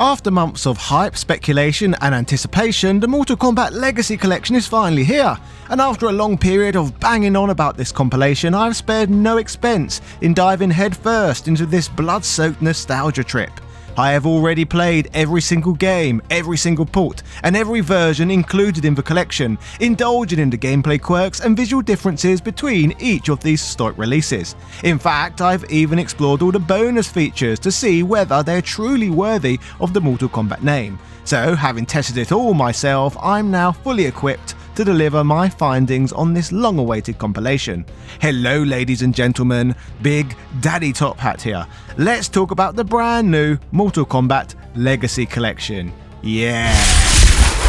After months of hype, speculation and anticipation, the Mortal Kombat Legacy Collection is finally here, and after a long period of banging on about this compilation, I have spared no expense in diving headfirst into this blood-soaked nostalgia trip. I have already played every single game, every single port, and every version included in the collection, indulging in the gameplay quirks and visual differences between each of these historic releases. In fact, I've even explored all the bonus features to see whether they're truly worthy of the Mortal Kombat name. So, having tested it all myself, I'm now fully equipped to deliver my findings on this long-awaited compilation. Hello ladies and gentlemen, Big Daddy Top Hat here. Let's talk about the brand new Mortal Kombat Legacy Collection. Yeah!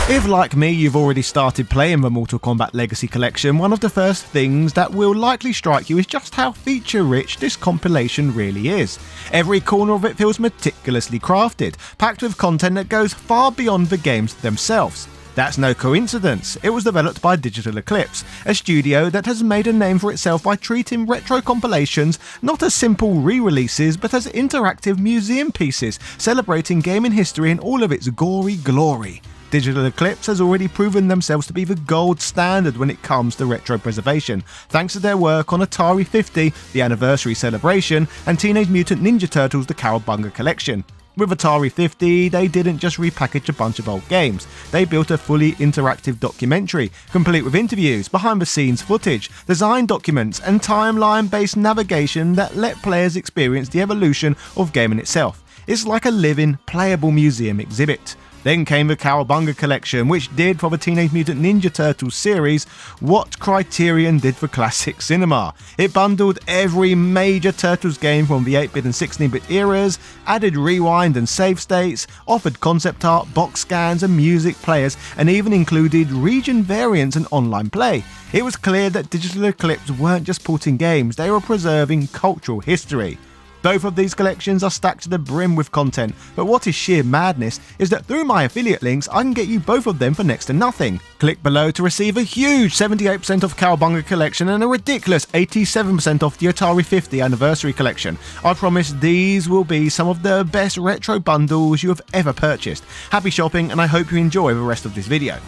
If like me you've already started playing the Mortal Kombat Legacy Collection, one of the first things that will likely strike you is just how feature-rich this compilation really is. Every corner of it feels meticulously crafted, packed with content that goes far beyond the games themselves. That's no coincidence. It was developed by Digital Eclipse, a studio that has made a name for itself by treating retro compilations not as simple re-releases but as interactive museum pieces celebrating gaming history in all of its gory glory. Digital Eclipse has already proven themselves to be the gold standard when it comes to retro preservation, thanks to their work on Atari 50, the Anniversary Celebration, and Teenage Mutant Ninja Turtles The Cowabunga Collection. With Atari 50, they didn't just repackage a bunch of old games, they built a fully interactive documentary, complete with interviews, behind-the-scenes footage, design documents, and timeline-based navigation that let players experience the evolution of gaming itself. It's like a living, playable museum exhibit. Then came the Cowabunga Collection, which did for the Teenage Mutant Ninja Turtles series what Criterion did for classic cinema. It bundled every major Turtles game from the 8-bit and 16-bit eras, added rewind and save states, offered concept art, box scans and music players, and even included region variants and online play. It was clear that Digital Eclipse weren't just porting games, they were preserving cultural history. Both of these collections are stacked to the brim with content, but what is sheer madness is that through my affiliate links I can get you both of them for next to nothing. Click below to receive a huge 78% off Cowabunga Collection and a ridiculous 87% off the Atari 50 Anniversary Collection. I promise these will be some of the best retro bundles you have ever purchased. Happy shopping, and I hope you enjoy the rest of this video.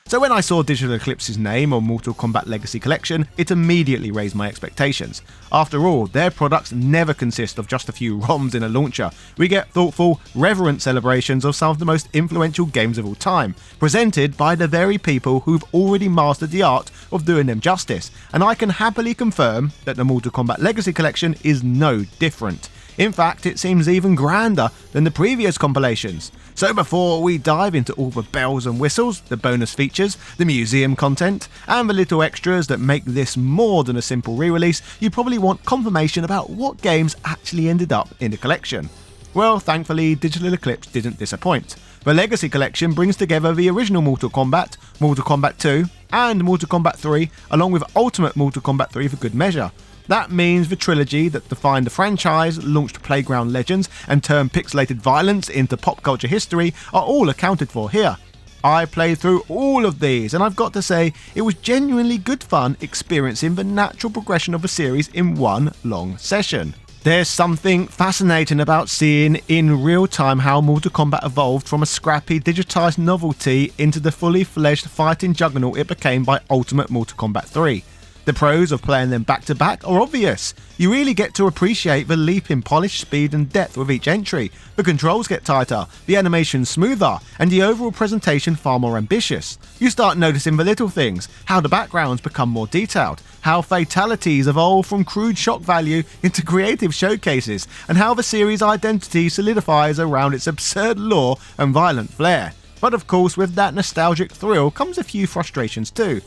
So when I saw Digital Eclipse's name on Mortal Kombat Legacy Collection, it immediately raised my expectations. After all, their products never consist of just a few ROMs in a launcher. We get thoughtful, reverent celebrations of some of the most influential games of all time, presented by the very people who've already mastered the art of doing them justice, and I can happily confirm that the Mortal Kombat Legacy Collection is no different. In fact, it seems even grander than the previous compilations. So before we dive into all the bells and whistles, the bonus features, the museum content, and the little extras that make this more than a simple re-release, you probably want confirmation about what games actually ended up in the collection. Well, thankfully, Digital Eclipse didn't disappoint. The Legacy Collection brings together the original Mortal Kombat, Mortal Kombat 2, and Mortal Kombat 3, along with Ultimate Mortal Kombat 3 for good measure. That means the trilogy that defined the franchise, launched Playground Legends, and turned pixelated violence into pop culture history are all accounted for here. I played through all of these, and I've got to say, it was genuinely good fun experiencing the natural progression of the series in one long session. There's something fascinating about seeing in real time how Mortal Kombat evolved from a scrappy digitised novelty into the fully fledged fighting juggernaut it became by Ultimate Mortal Kombat 3. The pros of playing them back to back are obvious. You really get to appreciate the leap in polish, speed and depth with each entry. The controls get tighter, the animation smoother, and the overall presentation far more ambitious. You start noticing the little things, how the backgrounds become more detailed, how fatalities evolve from crude shock value into creative showcases, and how the series' identity solidifies around its absurd lore and violent flair. But of course, with that nostalgic thrill comes a few frustrations too.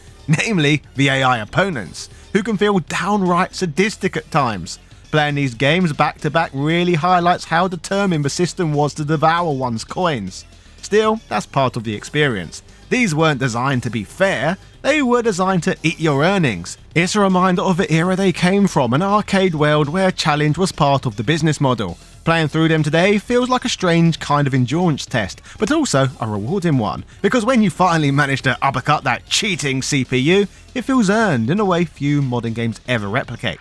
Namely, the AI opponents, who can feel downright sadistic at times. Playing these games back to back really highlights how determined the system was to devour one's coins. Still, that's part of the experience. These weren't designed to be fair, they were designed to eat your earnings. It's a reminder of the era they came from, an arcade world where challenge was part of the business model. Playing through them today feels like a strange kind of endurance test, but also a rewarding one, because when you finally manage to uppercut that cheating CPU, it feels earned in a way few modern games ever replicate.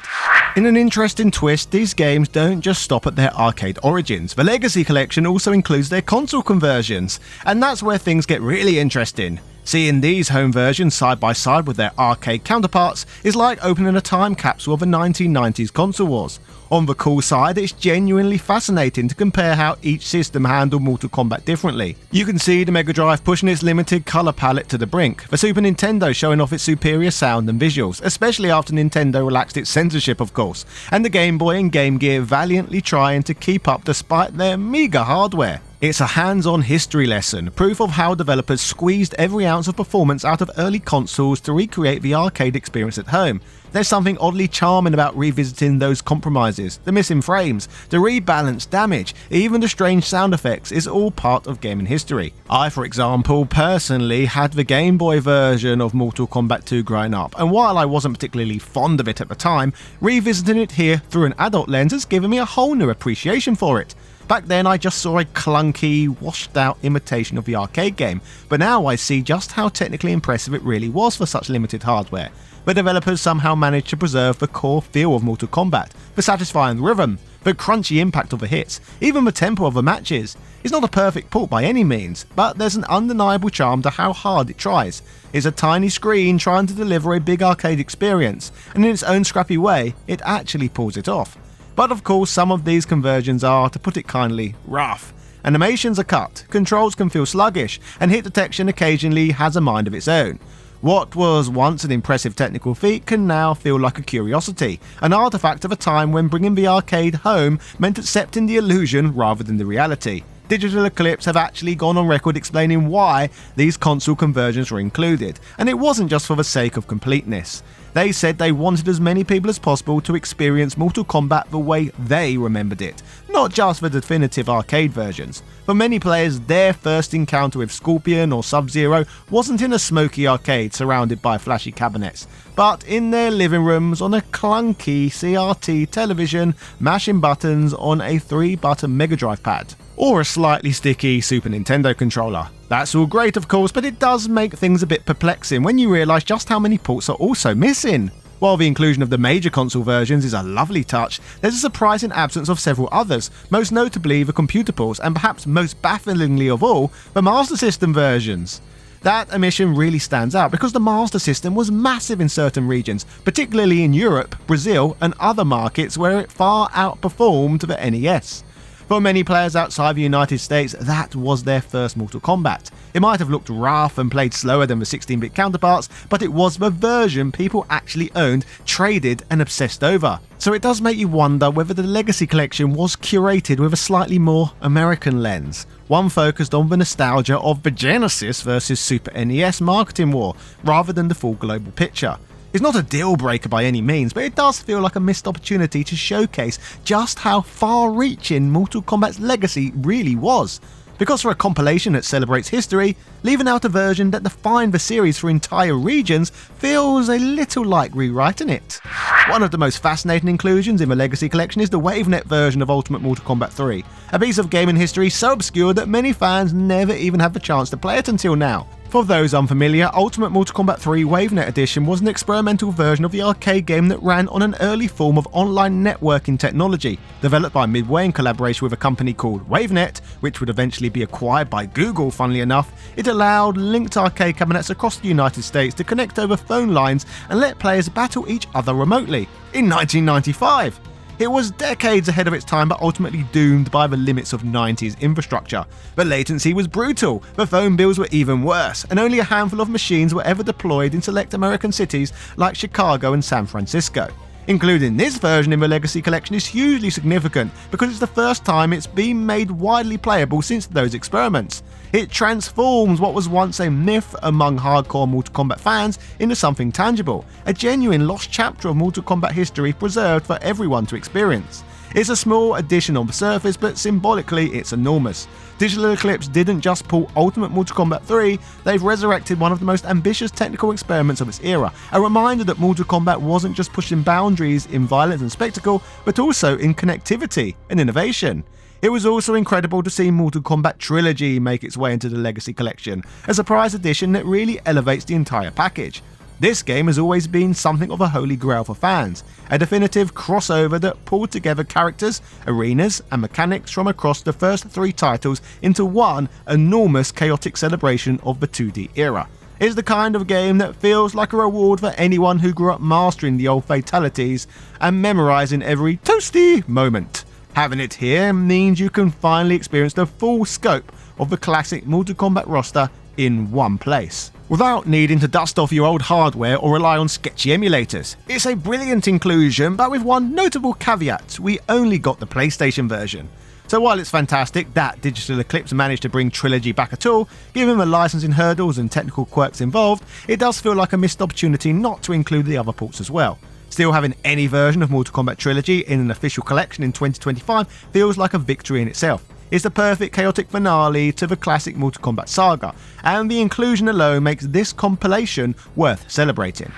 In an interesting twist, these games don't just stop at their arcade origins. The Legacy Collection also includes their console conversions, and that's where things get really interesting. Seeing these home versions side by side with their arcade counterparts is like opening a time capsule of the 1990s console wars. On the cool side, it's genuinely fascinating to compare how each system handled Mortal Kombat differently. You can see the Mega Drive pushing its limited colour palette to the brink, the Super Nintendo showing off its superior sound and visuals, especially after Nintendo relaxed its censorship of course, and the Game Boy and Game Gear valiantly trying to keep up despite their meagre hardware. It's a hands-on history lesson, proof of how developers squeezed every ounce of performance out of early consoles to recreate the arcade experience at home. There's something oddly charming about revisiting those compromises, the missing frames, the rebalanced damage, even the strange sound effects is all part of gaming history. I, for example, personally had the Game Boy version of Mortal Kombat 2 growing up, and while I wasn't particularly fond of it at the time, revisiting it here through an adult lens has given me a whole new appreciation for it. Back then I just saw a clunky, washed out imitation of the arcade game, but now I see just how technically impressive it really was for such limited hardware. The developers somehow managed to preserve the core feel of Mortal Kombat, the satisfying rhythm, the crunchy impact of the hits, even the tempo of the matches. It's not a perfect port by any means, but there's an undeniable charm to how hard it tries. It's a tiny screen trying to deliver a big arcade experience, and in its own scrappy way, it actually pulls it off. But of course, some of these conversions are, to put it kindly, rough. Animations are cut, controls can feel sluggish, and hit detection occasionally has a mind of its own. What was once an impressive technical feat can now feel like a curiosity, an artifact of a time when bringing the arcade home meant accepting the illusion rather than the reality. Digital Eclipse have actually gone on record explaining why these console conversions were included, and it wasn't just for the sake of completeness. They said they wanted as many people as possible to experience Mortal Kombat the way they remembered it, not just the definitive arcade versions. For many players, their first encounter with Scorpion or Sub-Zero wasn't in a smoky arcade surrounded by flashy cabinets, but in their living rooms on a clunky CRT television, mashing buttons on a 3-button Mega Drive pad, or a slightly sticky Super Nintendo controller. That's all great of course, but it does make things a bit perplexing when you realise just how many ports are also missing. While the inclusion of the major console versions is a lovely touch, there's a surprising absence of several others, most notably the computer ports and perhaps most bafflingly of all, the Master System versions. That omission really stands out because the Master System was massive in certain regions, particularly in Europe, Brazil and other markets where it far outperformed the NES. For many players outside the United States, that was their first Mortal Kombat. It might have looked rough and played slower than the 16-bit counterparts, but it was the version people actually owned, traded and obsessed over. So it does make you wonder whether the Legacy Collection was curated with a slightly more American lens, one focused on the nostalgia of the Genesis versus Super NES marketing war, rather than the full global picture. It's not a deal breaker by any means, but it does feel like a missed opportunity to showcase just how far-reaching Mortal Kombat's legacy really was. Because for a compilation that celebrates history, leaving out a version that defined the series for entire regions feels a little like rewriting it. One of the most fascinating inclusions in the Legacy Collection is the WaveNet version of Ultimate Mortal Kombat 3, a piece of gaming history so obscure that many fans never even had the chance to play it until now. For those unfamiliar, Ultimate Mortal Kombat 3 WaveNet Edition was an experimental version of the arcade game that ran on an early form of online networking technology, developed by Midway in collaboration with a company called WaveNet, which would eventually be acquired by Google, funnily enough. It allowed linked arcade cabinets across the United States to connect over phone lines and let players battle each other remotely. In 1995! It was decades ahead of its time but ultimately doomed by the limits of 90s infrastructure. The latency was brutal, the phone bills were even worse, and only a handful of machines were ever deployed in select American cities like Chicago and San Francisco. Including this version in the Legacy Collection is hugely significant because it's the first time it's been made widely playable since those experiments. It transforms what was once a myth among hardcore Mortal Kombat fans into something tangible, a genuine lost chapter of Mortal Kombat history preserved for everyone to experience. It's a small addition on the surface, but symbolically it's enormous. Digital Eclipse didn't just pull Ultimate Mortal Kombat 3, they've resurrected one of the most ambitious technical experiments of its era, a reminder that Mortal Kombat wasn't just pushing boundaries in violence and spectacle, but also in connectivity and innovation. It was also incredible to see Mortal Kombat Trilogy make its way into the Legacy Collection, a surprise addition that really elevates the entire package. This game has always been something of a holy grail for fans, a definitive crossover that pulled together characters, arenas, and mechanics from across the first 3 titles into one enormous chaotic celebration of the 2D era. It's the kind of game that feels like a reward for anyone who grew up mastering the old fatalities and memorizing every toasty moment. Having it here means you can finally experience the full scope of the classic Mortal Kombat roster in one place, without needing to dust off your old hardware or rely on sketchy emulators. It's a brilliant inclusion, but with one notable caveat: we only got the PlayStation version. So while it's fantastic that Digital Eclipse managed to bring Trilogy back at all, given the licensing hurdles and technical quirks involved, it does feel like a missed opportunity not to include the other ports as well. Still, having any version of Mortal Kombat Trilogy in an official collection in 2025 feels like a victory in itself. It's the perfect chaotic finale to the classic Mortal Kombat saga, and the inclusion alone makes this compilation worth celebrating.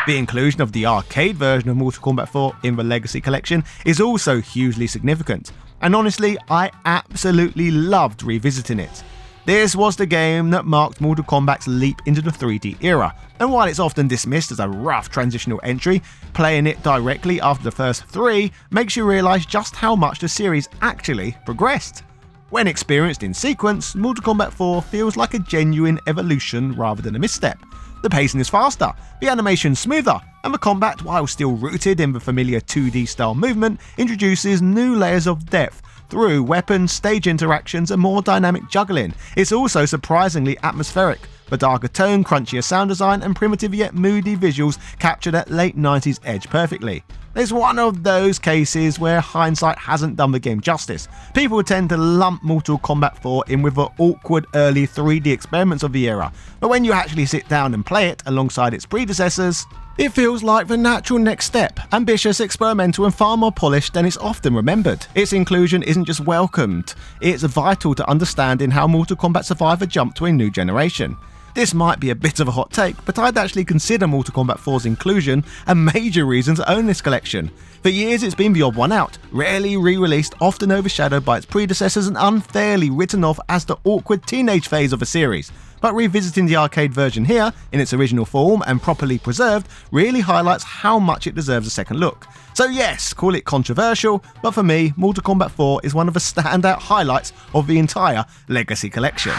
The inclusion of the arcade version of Mortal Kombat 4 in the Legacy Collection is also hugely significant, and honestly, I absolutely loved revisiting it. This was the game that marked Mortal Kombat's leap into the 3D era, and while it's often dismissed as a rough transitional entry, playing it directly after the first 3 makes you realise just how much the series actually progressed. When experienced in sequence, Mortal Kombat 4 feels like a genuine evolution rather than a misstep. The pacing is faster, the animation smoother, and the combat, while still rooted in the familiar 2D style movement, introduces new layers of depth through weapons, stage interactions, and more dynamic juggling. It's also surprisingly atmospheric. The darker tone, crunchier sound design, and primitive yet moody visuals capture that late 90s edge perfectly. It's one of those cases where hindsight hasn't done the game justice. People tend to lump Mortal Kombat 4 in with the awkward early 3D experiments of the era, but when you actually sit down and play it alongside its predecessors, it feels like the natural next step, ambitious, experimental, and far more polished than it's often remembered. Its inclusion isn't just welcomed, it's vital to understanding how Mortal Kombat survived a jump to a new generation. This might be a bit of a hot take, but I'd actually consider Mortal Kombat 4's inclusion a major reason to own this collection. For years it's been the odd one out, rarely re-released, often overshadowed by its predecessors and unfairly written off as the awkward teenage phase of a series. But revisiting the arcade version here, in its original form and properly preserved, really highlights how much it deserves a second look. So yes, call it controversial, but for me, Mortal Kombat 4 is one of the standout highlights of the entire Legacy collection.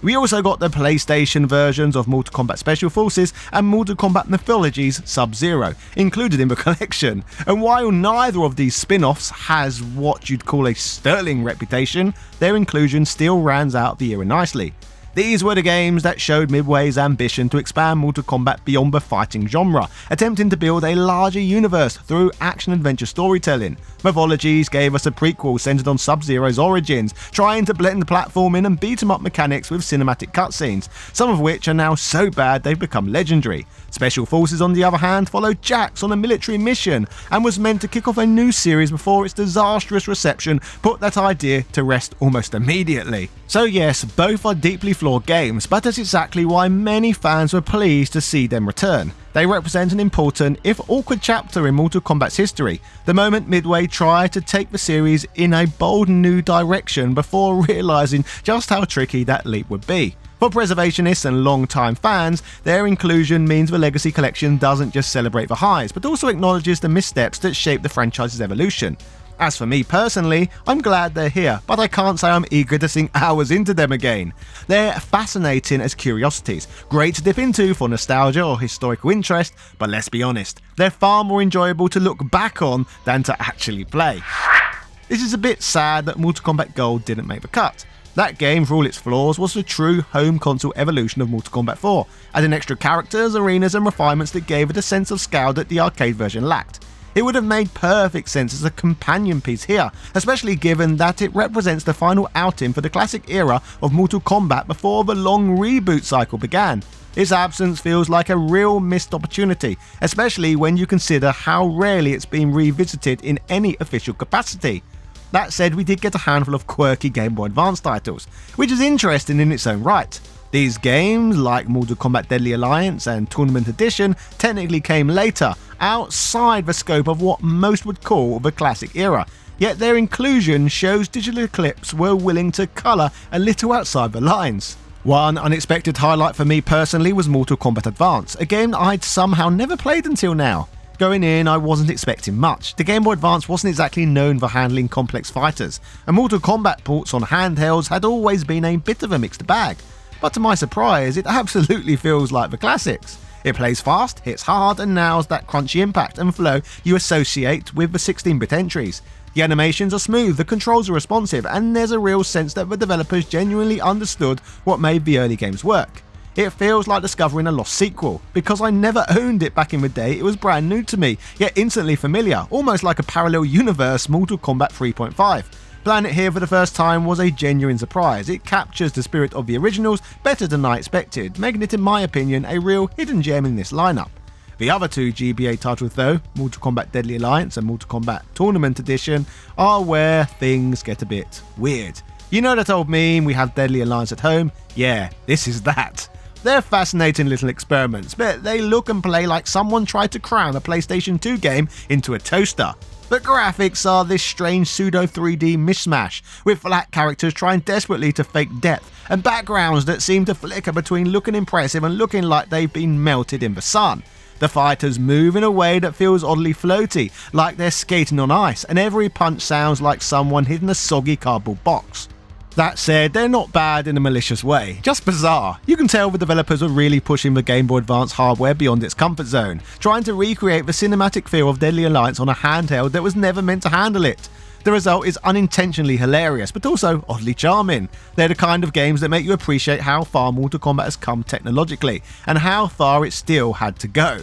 We also got the PlayStation versions of Mortal Kombat Special Forces and Mortal Kombat Mythologies Sub-Zero included in the collection, and while neither of these spin-offs has what you'd call a sterling reputation, their inclusion still rounds out the era nicely. These were the games that showed Midway's ambition to expand Mortal Kombat beyond the fighting genre, attempting to build a larger universe through action-adventure storytelling. Mythologies gave us a prequel centered on Sub-Zero's origins, trying to blend platforming and beat-em-up mechanics with cinematic cutscenes, some of which are now so bad they've become legendary. Special Forces, on the other hand, followed Jax on a military mission and was meant to kick off a new series before its disastrous reception put that idea to rest almost immediately. So yes, both are deeply flawed games, but that's exactly why many fans were pleased to see them return. They represent an important, if awkward, chapter in Mortal Kombat's history, the moment Midway tried to take the series in a bold new direction before realising just how tricky that leap would be. For preservationists and long-time fans, their inclusion means the Legacy Collection doesn't just celebrate the highs, but also acknowledges the missteps that shaped the franchise's evolution. As for me personally, I'm glad they're here, but I can't say I'm eager to sink hours into them again. They're fascinating as curiosities, great to dip into for nostalgia or historical interest, but let's be honest, they're far more enjoyable to look back on than to actually play. This is a bit sad that Mortal Kombat Gold didn't make the cut. That game, for all its flaws, was the true home console evolution of Mortal Kombat 4, adding extra characters, arenas and refinements that gave it a sense of scale that the arcade version lacked. It would have made perfect sense as a companion piece here, especially given that it represents the final outing for the classic era of Mortal Kombat before the long reboot cycle began. Its absence feels like a real missed opportunity, especially when you consider how rarely it's been revisited in any official capacity. That said, we did get a handful of quirky Game Boy Advance titles, which is interesting in its own right. These games, like Mortal Kombat Deadly Alliance and Tournament Edition, technically came later, outside the scope of what most would call the classic era, yet their inclusion shows Digital Eclipse were willing to colour a little outside the lines. One unexpected highlight for me personally was Mortal Kombat Advance, a game I'd somehow never played until now. Going in, I wasn't expecting much. The Game Boy Advance wasn't exactly known for handling complex fighters, and Mortal Kombat ports on handhelds had always been a bit of a mixed bag. But to my surprise, it absolutely feels like the classics. It plays fast, hits hard, and nails that crunchy impact and flow you associate with the 16-bit entries. The animations are smooth, the controls are responsive, and there's a real sense that the developers genuinely understood what made the early games work. It feels like discovering a lost sequel. Because I never owned it back in the day, it was brand new to me, yet instantly familiar, almost like a parallel universe Mortal Kombat 3.5. Playing it here for the first time was a genuine surprise. It captures the spirit of the originals better than I expected, making it in my opinion a real hidden gem in this lineup. The other two GBA titles though, Mortal Kombat Deadly Alliance and Mortal Kombat Tournament Edition, are where things get a bit weird. You know that old meme, we have Deadly Alliance at home? Yeah, this is that. They're fascinating little experiments, but they look and play like someone tried to cram a PlayStation 2 game into a toaster. The graphics are this strange pseudo 3D mishmash, with flat characters trying desperately to fake depth, and backgrounds that seem to flicker between looking impressive and looking like they've been melted in the sun. The fighters move in a way that feels oddly floaty, like they're skating on ice, and every punch sounds like someone hitting a soggy cardboard box. That said, they're not bad in a malicious way, just bizarre. You can tell the developers were really pushing the Game Boy Advance hardware beyond its comfort zone, trying to recreate the cinematic feel of Deadly Alliance on a handheld that was never meant to handle it. The result is unintentionally hilarious, but also oddly charming. They're the kind of games that make you appreciate how far Mortal Kombat has come technologically, and how far it still had to go.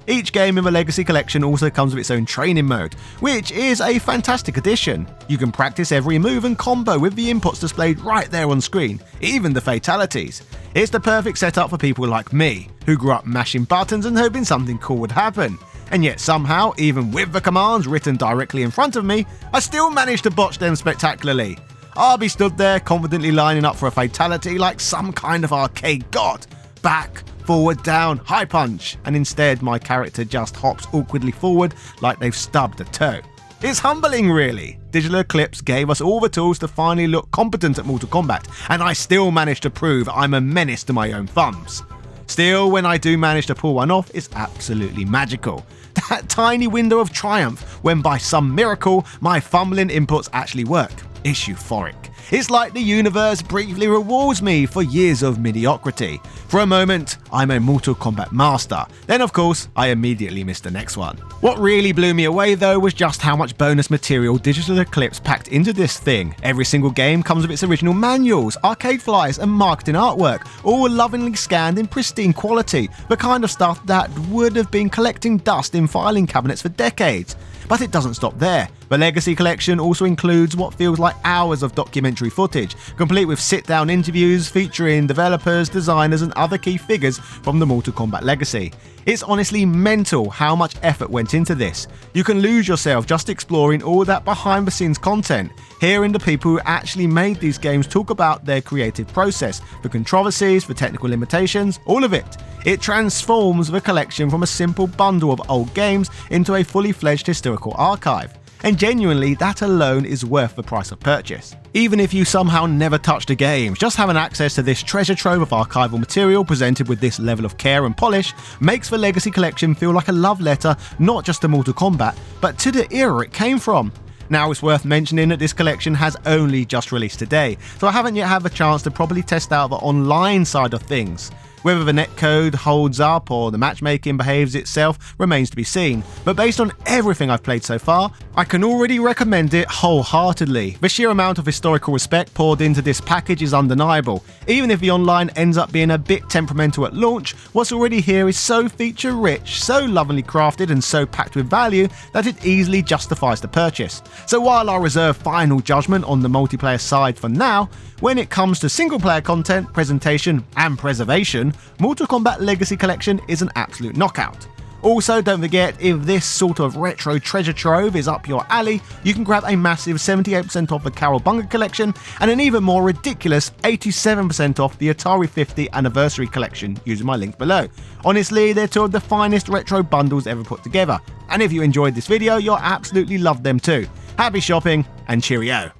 Each game in the Legacy Collection also comes with its own training mode, which is a fantastic addition. You can practice every move and combo with the inputs displayed right there on screen, even the fatalities. It's the perfect setup for people like me, who grew up mashing buttons and hoping something cool would happen. And yet somehow, even with the commands written directly in front of me, I still managed to botch them spectacularly. I'll be stood there confidently lining up for a fatality like some kind of arcade god. Back, forward, down, high punch, and instead my character just hops awkwardly forward like they've stubbed a toe. It's humbling really. Digital Eclipse gave us all the tools to finally look competent at Mortal Kombat, and I still managed to prove I'm a menace to my own thumbs. Still, when I do manage to pull one off, it's absolutely magical. That tiny window of triumph when by some miracle my fumbling inputs actually work. It's euphoric. It's like the universe briefly rewards me for years of mediocrity. For a moment, I'm a Mortal Kombat master. Then of course, I immediately missed the next one. What really blew me away though was just how much bonus material Digital Eclipse packed into this thing. Every single game comes with its original manuals, arcade flyers and marketing artwork, all lovingly scanned in pristine quality, the kind of stuff that would have been collecting dust in filing cabinets for decades. But it doesn't stop there. The Legacy Collection also includes what feels like hours of documentary footage, complete with sit-down interviews featuring developers, designers and other key figures from the Mortal Kombat legacy. It's honestly mental how much effort went into this. You can lose yourself just exploring all that behind-the-scenes content, hearing the people who actually made these games talk about their creative process, the controversies, the technical limitations, all of it. It transforms the collection from a simple bundle of old games into a fully fledged historical archive. And genuinely, that alone is worth the price of purchase. Even if you somehow never touched a game, just having access to this treasure trove of archival material presented with this level of care and polish makes the Legacy Collection feel like a love letter not just to Mortal Kombat, but to the era it came from. Now it's worth mentioning that this collection has only just released today, so I haven't yet had the chance to properly test out the online side of things. Whether the netcode holds up or the matchmaking behaves itself remains to be seen, but based on everything I've played so far, I can already recommend it wholeheartedly. The sheer amount of historical respect poured into this package is undeniable. Even if the online ends up being a bit temperamental at launch, what's already here is so feature-rich, so lovingly crafted and so packed with value that it easily justifies the purchase. So while I'll reserve final judgment on the multiplayer side for now, when it comes to single-player content, presentation and preservation, Mortal Kombat Legacy Collection is an absolute knockout. Also, don't forget, if this sort of retro treasure trove is up your alley, you can grab a massive 78% off the Cowabunga Collection and an even more ridiculous 87% off the Atari 50 Anniversary Collection using my link below. Honestly, they're two of the finest retro bundles ever put together, and if you enjoyed this video, you'll absolutely love them too. Happy shopping and cheerio!